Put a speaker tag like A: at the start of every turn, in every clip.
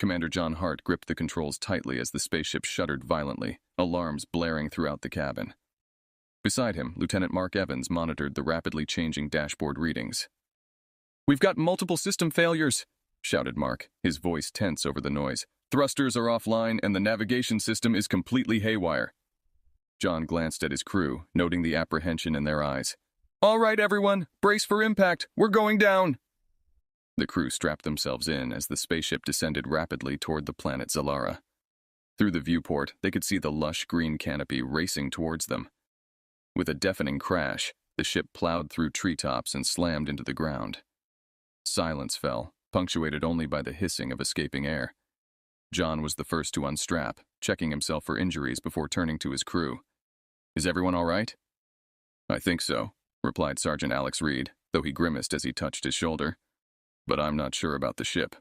A: Commander John Hart gripped the controls tightly as the spaceship shuddered violently, alarms blaring throughout the cabin. Beside him, Lieutenant Mark Evans monitored the rapidly changing dashboard readings. "We've got multiple system failures," shouted Mark, his voice tense over the noise. "Thrusters are offline and the navigation system is completely haywire." John glanced at his crew, noting the apprehension in their eyes. "All right, everyone, brace for impact. We're going down." The crew strapped themselves in as the spaceship descended rapidly toward the planet Zalara. Through the viewport, they could see the lush green canopy racing towards them. With a deafening crash, the ship plowed through treetops and slammed into the ground. Silence fell, punctuated only by the hissing of escaping air. John was the first to unstrap, checking himself for injuries before turning to his crew. "Is everyone all right?" "I think so," replied Sergeant Alex Reed, though he grimaced as he touched his shoulder. "But I'm not sure about the ship."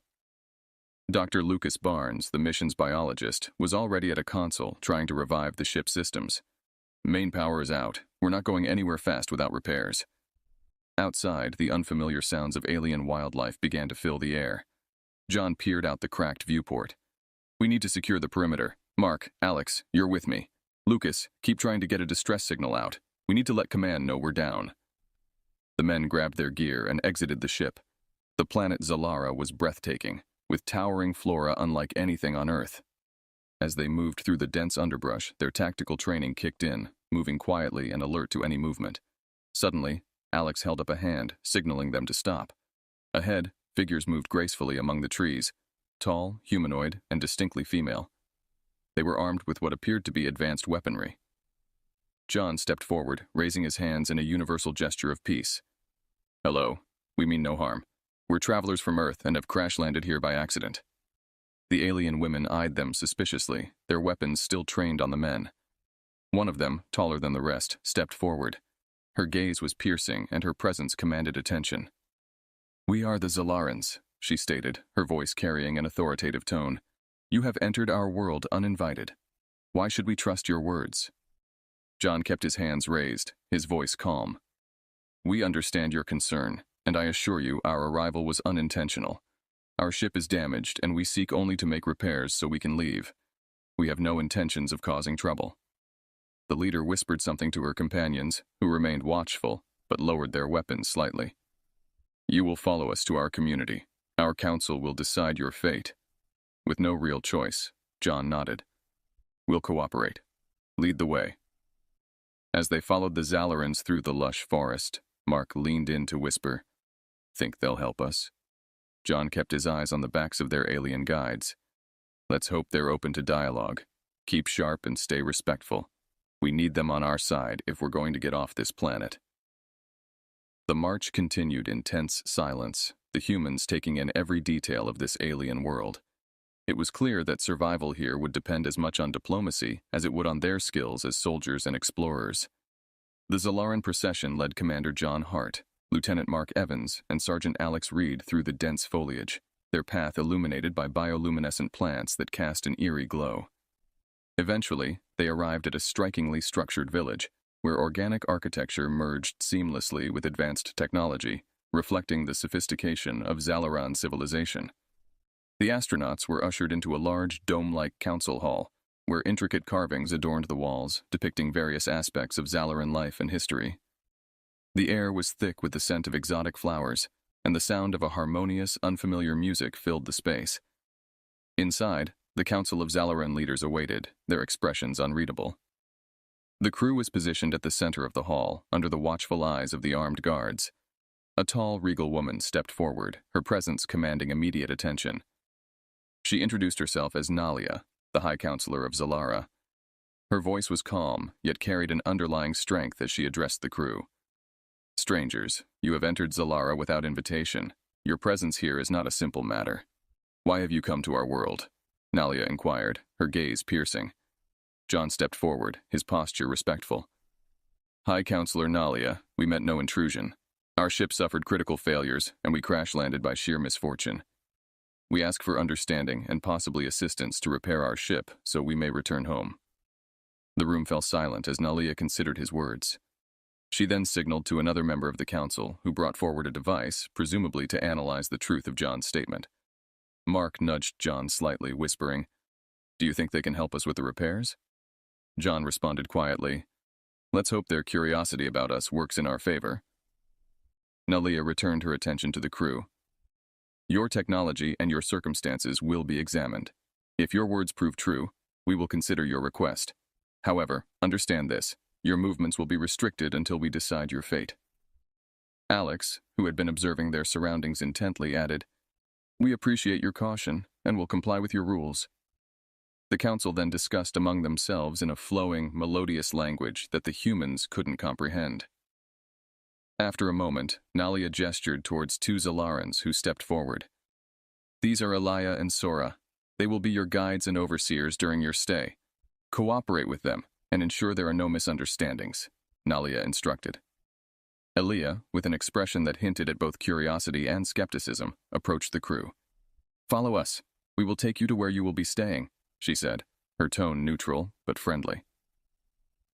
A: Dr. Lucas Barnes, the mission's biologist, was already at a console trying to revive the ship's systems. "Main power is out. We're not going anywhere fast without repairs." Outside, the unfamiliar sounds of alien wildlife began to fill the air. John peered out the cracked viewport. "We need to secure the perimeter. Mark, Alex, you're with me. Lucas, keep trying to get a distress signal out. We need to let command know we're down." The men grabbed their gear and exited the ship. The planet Zalara was breathtaking, with towering flora unlike anything on Earth. As they moved through the dense underbrush, their tactical training kicked in, moving quietly and alert to any movement. Suddenly, Alex held up a hand, signaling them to stop. Ahead, figures moved gracefully among the trees, tall, humanoid, and distinctly female. They were armed with what appeared to be advanced weaponry. John stepped forward, raising his hands in a universal gesture of peace. "Hello. We mean no harm. We're travelers from Earth and have crash-landed here by accident." The alien women eyed them suspiciously, their weapons still trained on the men. One of them, taller than the rest, stepped forward. Her gaze was piercing, and her presence commanded attention. "We are the Zalarans," she stated, her voice carrying an authoritative tone. "You have entered our world uninvited. Why should we trust your words?" John kept his hands raised, his voice calm. "We understand your concern, and I assure you our arrival was unintentional. Our ship is damaged, and we seek only to make repairs so we can leave. We have no intentions of causing trouble." The leader whispered something to her companions, who remained watchful, but lowered their weapons slightly. "You will follow us to our community. Our council will decide your fate." With no real choice, John nodded. "We'll cooperate. Lead the way." As they followed the Zalarans through the lush forest, Mark leaned in to whisper, "Think they'll help us?" John kept his eyes on the backs of their alien guides. "Let's hope they're open to dialogue. Keep sharp and stay respectful. We need them on our side if we're going to get off this planet." The march continued in tense silence, the humans taking in every detail of this alien world. It was clear that survival here would depend as much on diplomacy as it would on their skills as soldiers and explorers. The Zalaran procession led Commander John Hart, Lieutenant Mark Evans, and Sergeant Alex Reed through the dense foliage, their path illuminated by bioluminescent plants that cast an eerie glow. Eventually, they arrived at a strikingly structured village, where organic architecture merged seamlessly with advanced technology, reflecting the sophistication of Zalaran civilization. The astronauts were ushered into a large, dome-like council hall, where intricate carvings adorned the walls, depicting various aspects of Zalaran life and history. The air was thick with the scent of exotic flowers, and the sound of a harmonious, unfamiliar music filled the space. Inside, the Council of Zalaran leaders awaited, their expressions unreadable. The crew was positioned at the center of the hall, under the watchful eyes of the armed guards. A tall, regal woman stepped forward, her presence commanding immediate attention. She introduced herself as Nalia, the High Counselor of Zalara. Her voice was calm, yet carried an underlying strength as she addressed the crew. "Strangers, you have entered Zalara without invitation. Your presence here is not a simple matter. Why have you come to our world?" Nalia inquired, her gaze piercing. John stepped forward, his posture respectful. "High Counselor Nalia, we meant no intrusion. Our ship suffered critical failures, and we crash-landed by sheer misfortune. We ask for understanding and possibly assistance to repair our ship so we may return home." The room fell silent as Nalia considered his words. She then signaled to another member of the council, who brought forward a device, presumably to analyze the truth of John's statement. Mark nudged John slightly, whispering, "Do you think they can help us with the repairs?" John responded quietly, "Let's hope their curiosity about us works in our favor." Nalia returned her attention to the crew. "Your technology and your circumstances will be examined. If your words prove true, we will consider your request. However, understand this, your movements will be restricted until we decide your fate." Alex, who had been observing their surroundings intently, added, "We appreciate your caution and will comply with your rules." The council then discussed among themselves in a flowing, melodious language that the humans couldn't comprehend. After a moment, Nalia gestured towards two Zalarans who stepped forward. "These are Elia and Sora. They will be your guides and overseers during your stay. Cooperate with them and ensure there are no misunderstandings," Nalia instructed. Elia, with an expression that hinted at both curiosity and skepticism, approached the crew. "Follow us. We will take you to where you will be staying," she said, her tone neutral but friendly.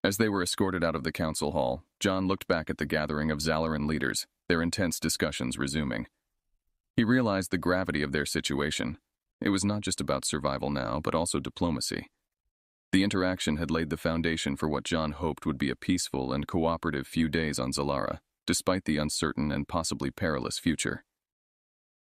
A: As they were escorted out of the council hall, John looked back at the gathering of Zalaran leaders, their intense discussions resuming. He realized the gravity of their situation. It was not just about survival now, but also diplomacy. The interaction had laid the foundation for what John hoped would be a peaceful and cooperative few days on Zalara, despite the uncertain and possibly perilous future.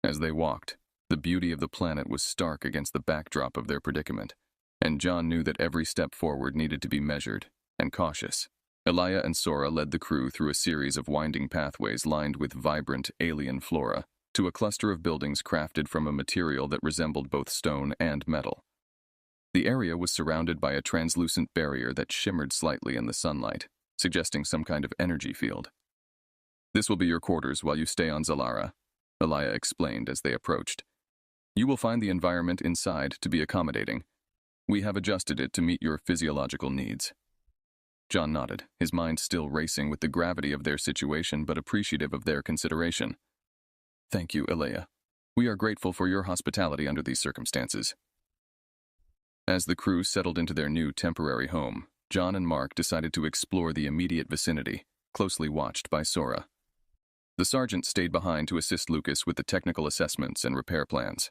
A: As they walked, the beauty of the planet was stark against the backdrop of their predicament, and John knew that every step forward needed to be measured and cautious. Elia and Sora led the crew through a series of winding pathways lined with vibrant alien flora to a cluster of buildings crafted from a material that resembled both stone and metal. The area was surrounded by a translucent barrier that shimmered slightly in the sunlight, suggesting some kind of energy field. "This will be your quarters while you stay on Zalara," Elia explained as they approached. "You will find the environment inside to be accommodating. We have adjusted it to meet your physiological needs." John nodded, his mind still racing with the gravity of their situation but appreciative of their consideration. "Thank you, Elia. We are grateful for your hospitality under these circumstances." As the crew settled into their new temporary home, John and Mark decided to explore the immediate vicinity, closely watched by Sora. The sergeant stayed behind to assist Lucas with the technical assessments and repair plans.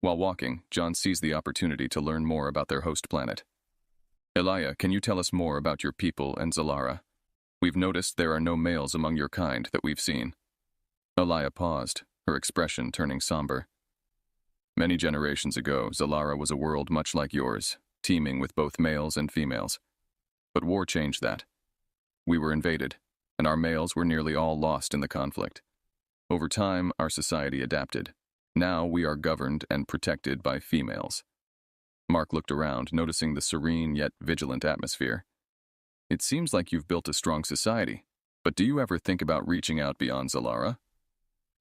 A: While walking, John seized the opportunity to learn more about their host planet. "Elia, can you tell us more about your people and Zalara? We've noticed there are no males among your kind that we've seen." Elia paused, her expression turning somber. "Many generations ago, Zalara was a world much like yours, teeming with both males and females. But war changed that. We were invaded, and our males were nearly all lost in the conflict. Over time, our society adapted. Now we are governed and protected by females." Mark looked around, noticing the serene yet vigilant atmosphere. "It seems like you've built a strong society, but do you ever think about reaching out beyond Zalara?"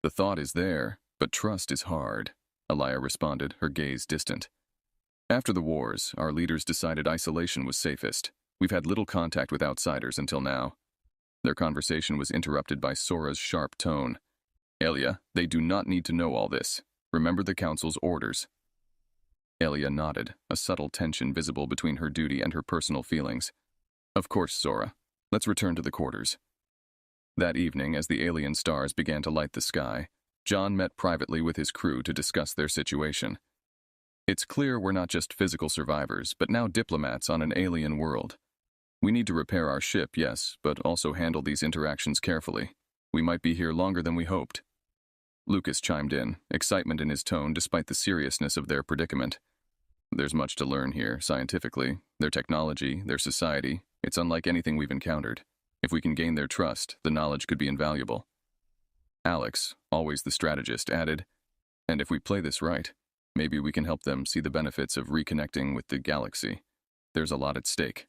A: "The thought is there, but trust is hard," Elia responded, her gaze distant. "After the wars, our leaders decided isolation was safest. We've had little contact with outsiders until now." Their conversation was interrupted by Sora's sharp tone. "Elia, they do not need to know all this. Remember the council's orders." Elia nodded, a subtle tension visible between her duty and her personal feelings. "Of course, Sora. Let's return to the quarters." That evening, as the alien stars began to light the sky, John met privately with his crew to discuss their situation. "It's clear we're not just physical survivors, but now diplomats on an alien world. We need to repair our ship, yes, but also handle these interactions carefully. We might be here longer than we hoped." Lucas chimed in, excitement in his tone despite the seriousness of their predicament. "There's much to learn here, scientifically. Their technology, their society, it's unlike anything we've encountered. If we can gain their trust, the knowledge could be invaluable." Alex, always the strategist, added, "And if we play this right, maybe we can help them see the benefits of reconnecting with the galaxy. There's a lot at stake."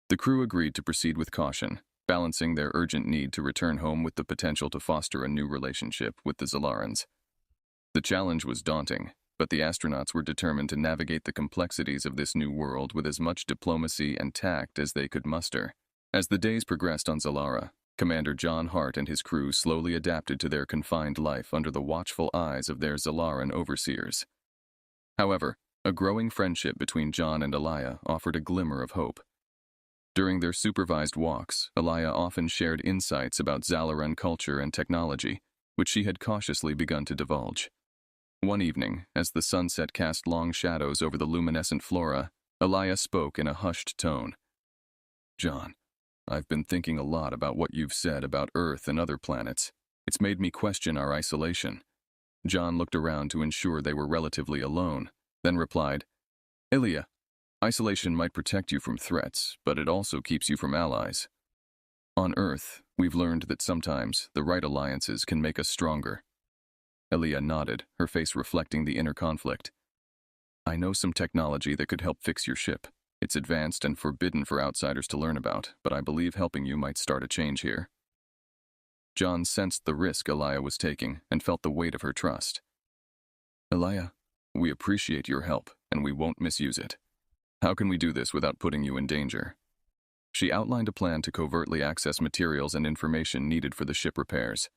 A: The crew agreed to proceed with caution, balancing their urgent need to return home with the potential to foster a new relationship with the Zalarans. The challenge was daunting, but the astronauts were determined to navigate the complexities of this new world with as much diplomacy and tact as they could muster. As the days progressed on Zalara, Commander John Hart and his crew slowly adapted to their confined life under the watchful eyes of their Zalaran overseers. However, a growing friendship between John and Elia offered a glimmer of hope. During their supervised walks, Elia often shared insights about Zalaran culture and technology, which she had cautiously begun to divulge. One evening, as the sunset cast long shadows over the luminescent flora, Elia spoke in a hushed tone. John, I've been thinking a lot about what you've said about Earth and other planets. It's made me question our isolation. John looked around to ensure they were relatively alone, then replied, Elia, isolation might protect you from threats, but it also keeps you from allies. On Earth, we've learned that sometimes the right alliances can make us stronger. Elia nodded, her face reflecting the inner conflict. I know some technology that could help fix your ship. It's advanced and forbidden for outsiders to learn about, but I believe helping you might start a change here. John sensed the risk Elia was taking and felt the weight of her trust. Elia, we appreciate your help, and we won't misuse it. How can we do this without putting you in danger? She outlined a plan to covertly access materials and information needed for the ship repairs.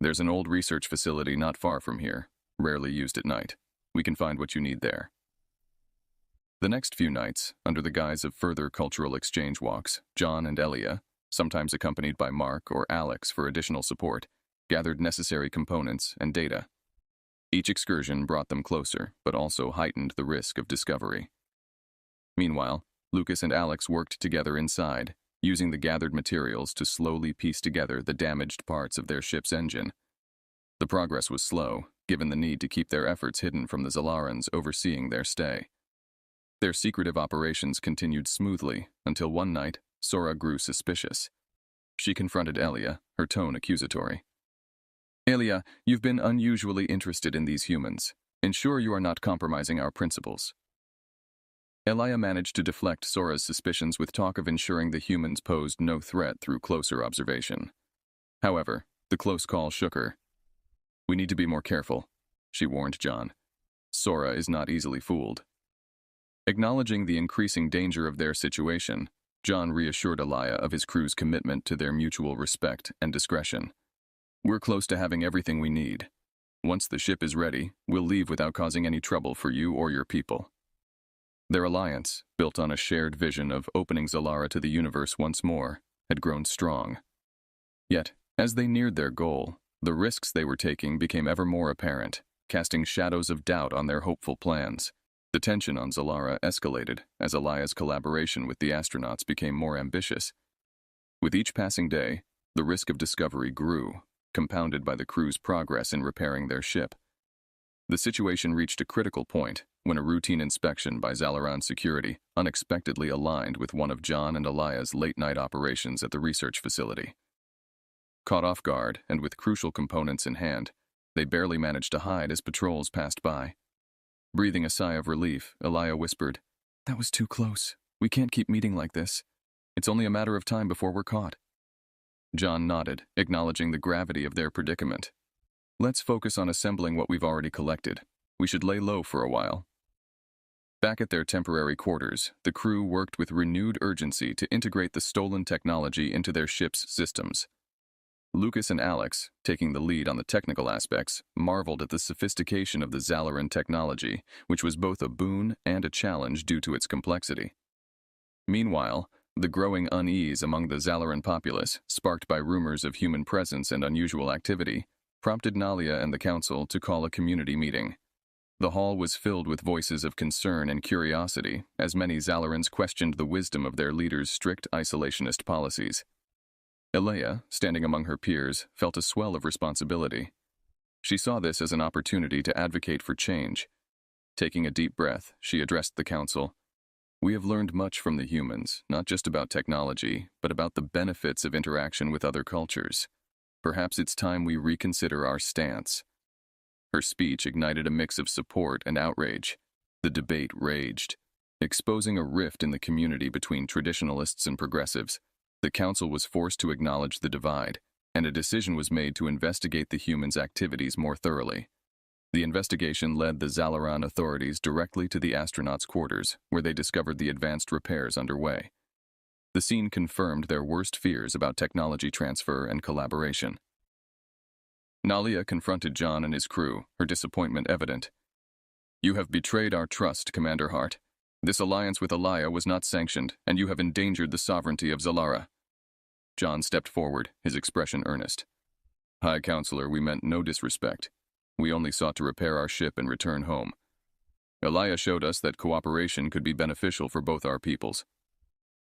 A: There's an old research facility not far from here, rarely used at night. We can find what you need there. The next few nights, under the guise of further cultural exchange walks, John and Elia, sometimes accompanied by Mark or Alex for additional support, gathered necessary components and data. Each excursion brought them closer, but also heightened the risk of discovery. Meanwhile, Lucas and Alex worked together inside, using the gathered materials to slowly piece together the damaged parts of their ship's engine. The progress was slow, given the need to keep their efforts hidden from the Zalarans overseeing their stay. Their secretive operations continued smoothly until one night, Sora grew suspicious. She confronted Elia, her tone accusatory. Elia, you've been unusually interested in these humans. Ensure you are not compromising our principles. Elia managed to deflect Sora's suspicions with talk of ensuring the humans posed no threat through closer observation. However, the close call shook her. We need to be more careful, she warned John. Sora is not easily fooled. Acknowledging the increasing danger of their situation, John reassured Elia of his crew's commitment to their mutual respect and discretion. We're close to having everything we need. Once the ship is ready, we'll leave without causing any trouble for you or your people. Their alliance, built on a shared vision of opening Zalara to the universe once more, had grown strong. Yet, as they neared their goal, the risks they were taking became ever more apparent, casting shadows of doubt on their hopeful plans. The tension on Zalara escalated as Elia's collaboration with the astronauts became more ambitious. With each passing day, the risk of discovery grew, compounded by the crew's progress in repairing their ship. The situation reached a critical point when a routine inspection by Zalaran security unexpectedly aligned with one of John and Elia's late-night operations at the research facility. Caught off guard and with crucial components in hand, they barely managed to hide as patrols passed by. Breathing a sigh of relief, Elia whispered, That was too close. We can't keep meeting like this. It's only a matter of time before we're caught. John nodded, acknowledging the gravity of their predicament. Let's focus on assembling what we've already collected. We should lay low for a while. Back at their temporary quarters, the crew worked with renewed urgency to integrate the stolen technology into their ship's systems. Lucas and Alex, taking the lead on the technical aspects, marveled at the sophistication of the Zalaran technology, which was both a boon and a challenge due to its complexity. Meanwhile, the growing unease among the Zalaran populace, sparked by rumors of human presence and unusual activity, prompted Nalia and the council to call a community meeting. The hall was filled with voices of concern and curiosity, as many Zalarans questioned the wisdom of their leaders' strict isolationist policies. Elia, standing among her peers, felt a swell of responsibility. She saw this as an opportunity to advocate for change. Taking a deep breath, she addressed the council. We have learned much from the humans, not just about technology, but about the benefits of interaction with other cultures. Perhaps it's time we reconsider our stance. Her speech ignited a mix of support and outrage. The debate raged, exposing a rift in the community between traditionalists and progressives. The council was forced to acknowledge the divide, and a decision was made to investigate the humans' activities more thoroughly. The investigation led the Zalaran authorities directly to the astronauts' quarters, where they discovered the advanced repairs underway. The scene confirmed their worst fears about technology transfer and collaboration. Nalia confronted John and his crew, her disappointment evident. You have betrayed our trust, Commander Hart. This alliance with Elia was not sanctioned, and you have endangered the sovereignty of Zalara. John stepped forward, his expression earnest. High Counselor, we meant no disrespect. We only sought to repair our ship and return home. Elia showed us that cooperation could be beneficial for both our peoples.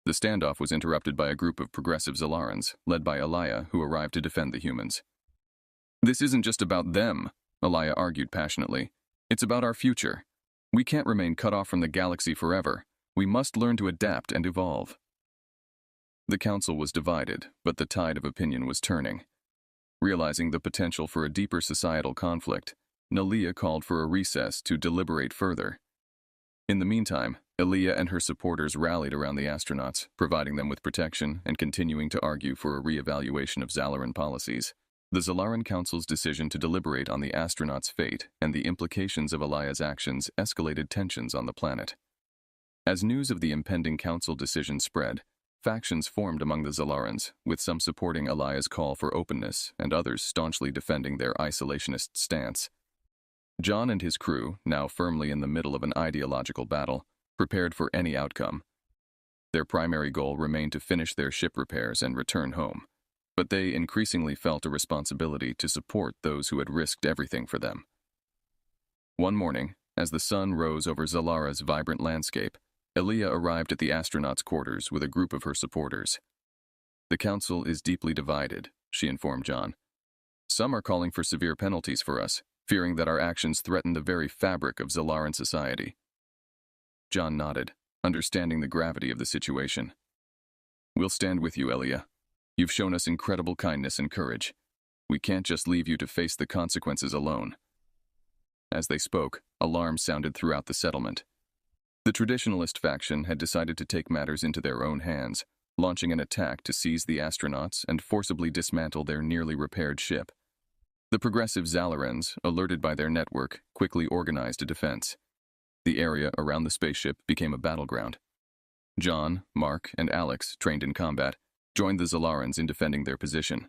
A: The standoff was interrupted by a group of progressive Zalarans, led by Elia, who arrived to defend the humans. This isn't just about them, Elia argued passionately. It's about our future. We can't remain cut off from the galaxy forever. We must learn to adapt and evolve. The council was divided, but the tide of opinion was turning. Realizing the potential for a deeper societal conflict, Nalia called for a recess to deliberate further. In the meantime, Elia and her supporters rallied around the astronauts, providing them with protection and continuing to argue for a re-evaluation of Zalaran policies. The Zalaran Council's decision to deliberate on the astronauts' fate and the implications of Elia's actions escalated tensions on the planet. As news of the impending council decision spread, factions formed among the Zalarans, with some supporting Elia's call for openness and others staunchly defending their isolationist stance. John and his crew, now firmly in the middle of an ideological battle, prepared for any outcome. Their primary goal remained to finish their ship repairs and return home, but they increasingly felt a responsibility to support those who had risked everything for them. One morning, as the sun rose over Zalara's vibrant landscape, Elia arrived at the astronauts' quarters with a group of her supporters. The council is deeply divided, she informed John. Some are calling for severe penalties for us, fearing that our actions threaten the very fabric of Zalaran society. John nodded, understanding the gravity of the situation. We'll stand with you, Elia. You've shown us incredible kindness and courage. We can't just leave you to face the consequences alone. As they spoke, alarms sounded throughout the settlement. The traditionalist faction had decided to take matters into their own hands, launching an attack to seize the astronauts and forcibly dismantle their nearly repaired ship. The progressive Zalarans, alerted by their network, quickly organized a defense. The area around the spaceship became a battleground. John, Mark, and Alex, trained in combat, joined the Zalarans in defending their position.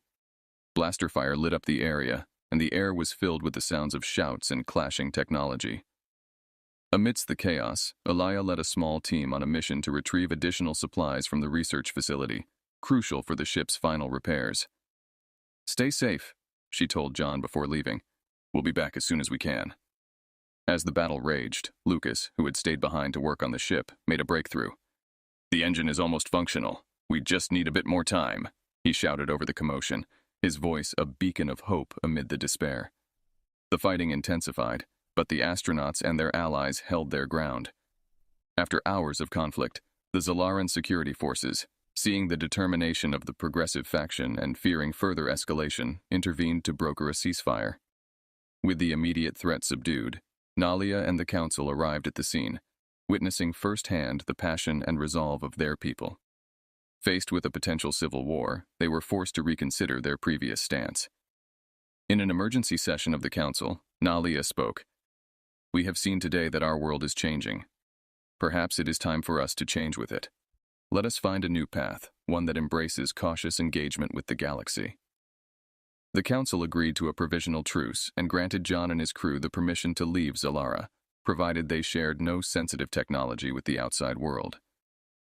A: Blaster fire lit up the area, and the air was filled with the sounds of shouts and clashing technology. Amidst the chaos, Elia led a small team on a mission to retrieve additional supplies from the research facility, crucial for the ship's final repairs. Stay safe, she told John before leaving. We'll be back as soon as we can. As the battle raged, Lucas, who had stayed behind to work on the ship, made a breakthrough. The engine is almost functional. We just need a bit more time, he shouted over the commotion, his voice a beacon of hope amid the despair. The fighting intensified, but the astronauts and their allies held their ground. After hours of conflict, the Zalaran security forces, seeing the determination of the progressive faction and fearing further escalation, intervened to broker a ceasefire. With the immediate threat subdued, Nalia and the council arrived at the scene, witnessing firsthand the passion and resolve of their people. Faced with a potential civil war, they were forced to reconsider their previous stance. In an emergency session of the council, Nalia spoke. We have seen today that our world is changing. Perhaps it is time for us to change with it. Let us find a new path, one that embraces cautious engagement with the galaxy. The council agreed to a provisional truce and granted John and his crew the permission to leave Zalara, provided they shared no sensitive technology with the outside world.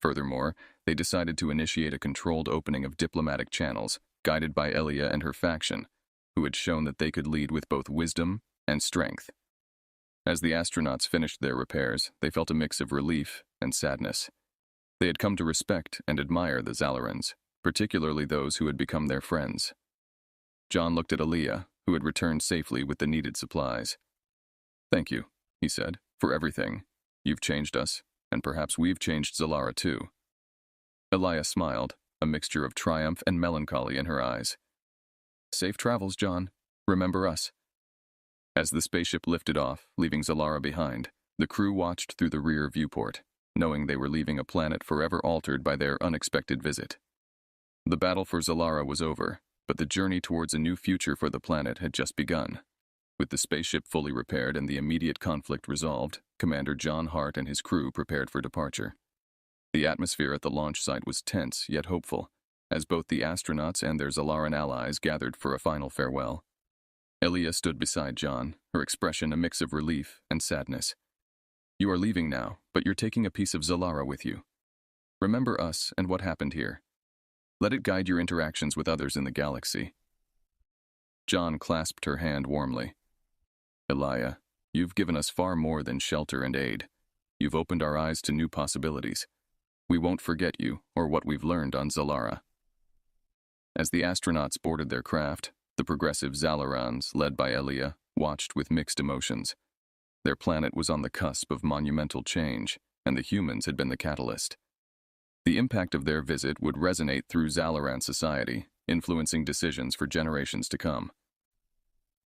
A: Furthermore, they decided to initiate a controlled opening of diplomatic channels, guided by Elia and her faction, who had shown that they could lead with both wisdom and strength. As the astronauts finished their repairs, they felt a mix of relief and sadness. They had come to respect and admire the Zalarans, particularly those who had become their friends. John looked at Elia, who had returned safely with the needed supplies. Thank you, he said, for everything. You've changed us, and perhaps we've changed Zalara too. Elia smiled, a mixture of triumph and melancholy in her eyes. Safe travels, John. Remember us. As the spaceship lifted off, leaving Zalara behind, the crew watched through the rear viewport, knowing they were leaving a planet forever altered by their unexpected visit. The battle for Zalara was over, but the journey towards a new future for the planet had just begun. With the spaceship fully repaired and the immediate conflict resolved, Commander John Hart and his crew prepared for departure. The atmosphere at the launch site was tense yet hopeful, as both the astronauts and their Zalaran allies gathered for a final farewell. Elia stood beside John, her expression a mix of relief and sadness. You are leaving now, but you're taking a piece of Zalara with you. Remember us and what happened here. Let it guide your interactions with others in the galaxy. John clasped her hand warmly. Elia, you've given us far more than shelter and aid. You've opened our eyes to new possibilities. We won't forget you or what we've learned on Zalara. As the astronauts boarded their craft, the progressive Zalarans, led by Elia, watched with mixed emotions. Their planet was on the cusp of monumental change, and the humans had been the catalyst. The impact of their visit would resonate through Zalaran society, influencing decisions for generations to come.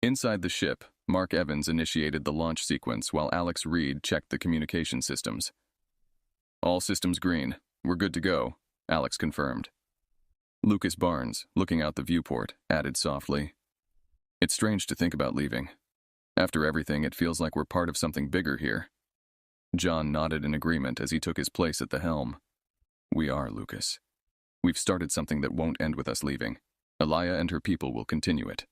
A: Inside the ship, Mark Evans initiated the launch sequence while Alex Reed checked the communication systems. All systems green. We're good to go, Alex confirmed. Lucas Barnes, looking out the viewport, added softly, "It's strange to think about leaving. After everything, it feels like we're part of something bigger here." John nodded in agreement as he took his place at the helm. "We are, Lucas. We've started something that won't end with us leaving. Elia and her people will continue it."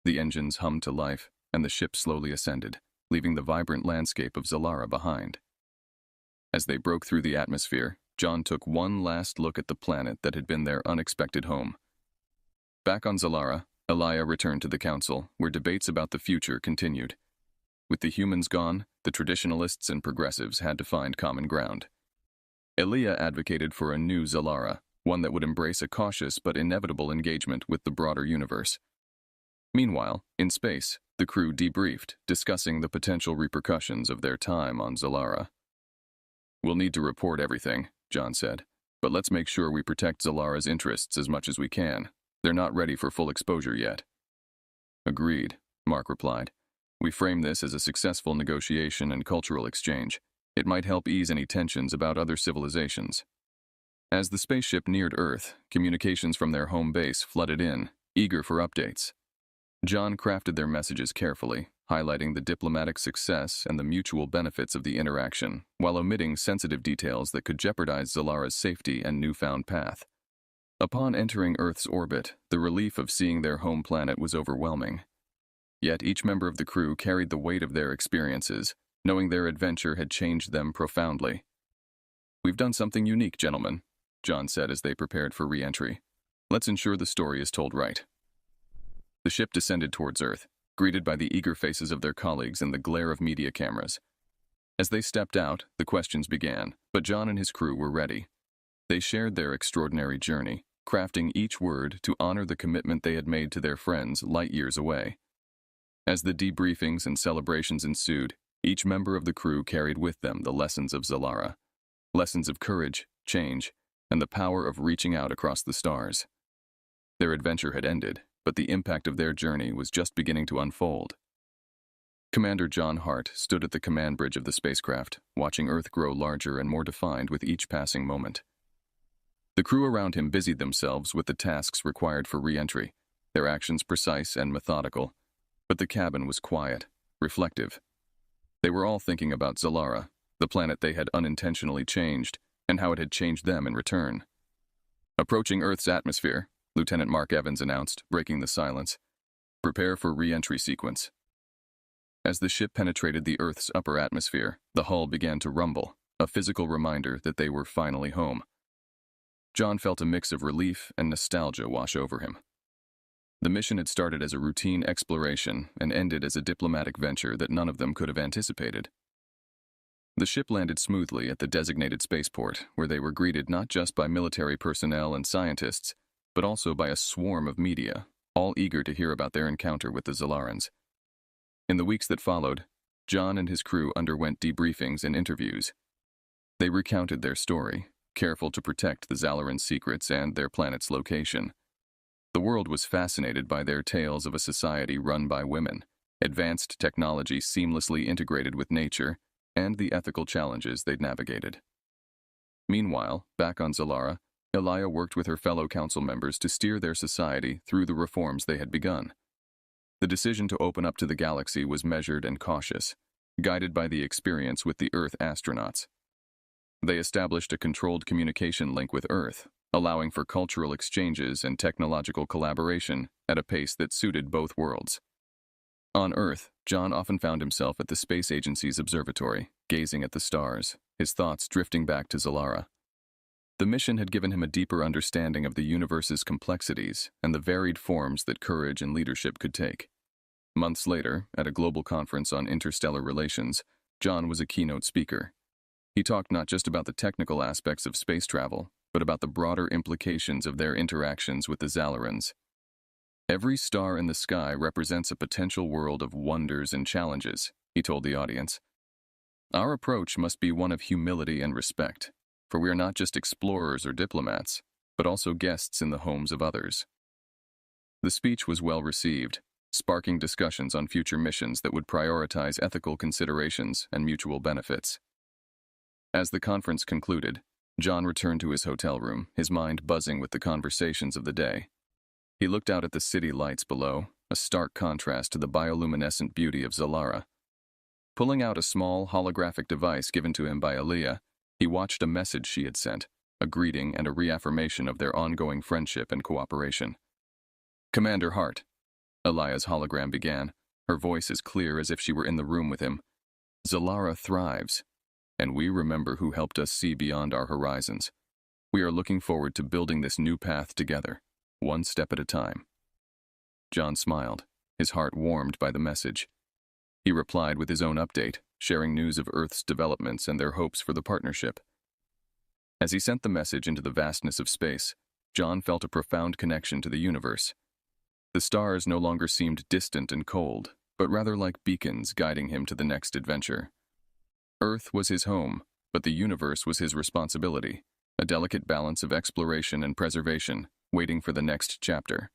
A: The engines hummed to life, and the ship slowly ascended, leaving the vibrant landscape of Zalara behind. As they broke through the atmosphere, John took one last look at the planet that had been their unexpected home. Back on Zalara, Elia returned to the council, where debates about the future continued. With the humans gone, the traditionalists and progressives had to find common ground. Elia advocated for a new Zalara, one that would embrace a cautious but inevitable engagement with the broader universe. Meanwhile, in space, the crew debriefed, discussing the potential repercussions of their time on Zalara. "We'll need to report everything," John said, "but let's make sure we protect Zalara's interests as much as we can. They're not ready for full exposure yet." "Agreed," Mark replied. "We frame this as a successful negotiation and cultural exchange. It might help ease any tensions about other civilizations." As the spaceship neared Earth, communications from their home base flooded in, eager for updates. John crafted their messages carefully, highlighting the diplomatic success and the mutual benefits of the interaction, while omitting sensitive details that could jeopardize Zalara's safety and newfound path. Upon entering Earth's orbit, the relief of seeing their home planet was overwhelming. Yet each member of the crew carried the weight of their experiences, knowing their adventure had changed them profoundly. "We've done something unique, gentlemen," John said as they prepared for re-entry. "Let's ensure the story is told right." The ship descended towards Earth, greeted by the eager faces of their colleagues and the glare of media cameras. As they stepped out, the questions began, but John and his crew were ready. They shared their extraordinary journey, crafting each word to honor the commitment they had made to their friends light years away. As the debriefings and celebrations ensued, each member of the crew carried with them the lessons of Zalara. Lessons of courage, change, and the power of reaching out across the stars. Their adventure had ended, but the impact of their journey was just beginning to unfold. Commander John Hart stood at the command bridge of the spacecraft, watching Earth grow larger and more defined with each passing moment. The crew around him busied themselves with the tasks required for re-entry, their actions precise and methodical, but the cabin was quiet, reflective. They were all thinking about Zalara, the planet they had unintentionally changed, and how it had changed them in return. "Approaching Earth's atmosphere," Lieutenant Mark Evans announced, breaking the silence. "Prepare for re-entry sequence." As the ship penetrated the Earth's upper atmosphere, the hull began to rumble, a physical reminder that they were finally home. John felt a mix of relief and nostalgia wash over him. The mission had started as a routine exploration and ended as a diplomatic venture that none of them could have anticipated. The ship landed smoothly at the designated spaceport, where they were greeted not just by military personnel and scientists, but also by a swarm of media, all eager to hear about their encounter with the Zalarans. In the weeks that followed, John and his crew underwent debriefings and interviews. They recounted their story, careful to protect the Zalaran secrets and their planet's location. The world was fascinated by their tales of a society run by women, advanced technology seamlessly integrated with nature, and the ethical challenges they'd navigated. Meanwhile, back on Zalara, Elia worked with her fellow council members to steer their society through the reforms they had begun. The decision to open up to the galaxy was measured and cautious, guided by the experience with the Earth astronauts. They established a controlled communication link with Earth, allowing for cultural exchanges and technological collaboration at a pace that suited both worlds. On Earth, John often found himself at the Space Agency's observatory, gazing at the stars, his thoughts drifting back to Zalara. The mission had given him a deeper understanding of the universe's complexities and the varied forms that courage and leadership could take. Months later, at a global conference on interstellar relations, John was a keynote speaker. He talked not just about the technical aspects of space travel, but about the broader implications of their interactions with the Zallarans. Every star in the sky represents a potential world of wonders and challenges, he told the audience. Our approach must be one of humility and respect, for we are not just explorers or diplomats, but also guests in the homes of others. The speech was well received, sparking discussions on future missions that would prioritize ethical considerations and mutual benefits. As the conference concluded, John returned to his hotel room, his mind buzzing with the conversations of the day. He looked out at the city lights below, a stark contrast to the bioluminescent beauty of Zallara. Pulling out a small, holographic device given to him by Aaliyah, he watched a message she had sent, a greeting and a reaffirmation of their ongoing friendship and cooperation. "Commander Hart," Aaliyah's hologram began, her voice as clear as if she were in the room with him. "Zallara thrives, and we remember who helped us see beyond our horizons. We are looking forward to building this new path together, one step at a time." John smiled, his heart warmed by the message. He replied with his own update, sharing news of Earth's developments and their hopes for the partnership. As he sent the message into the vastness of space, John felt a profound connection to the universe. The stars no longer seemed distant and cold, but rather like beacons guiding him to the next adventure. Earth was his home, but the universe was his responsibility, a delicate balance of exploration and preservation, waiting for the next chapter.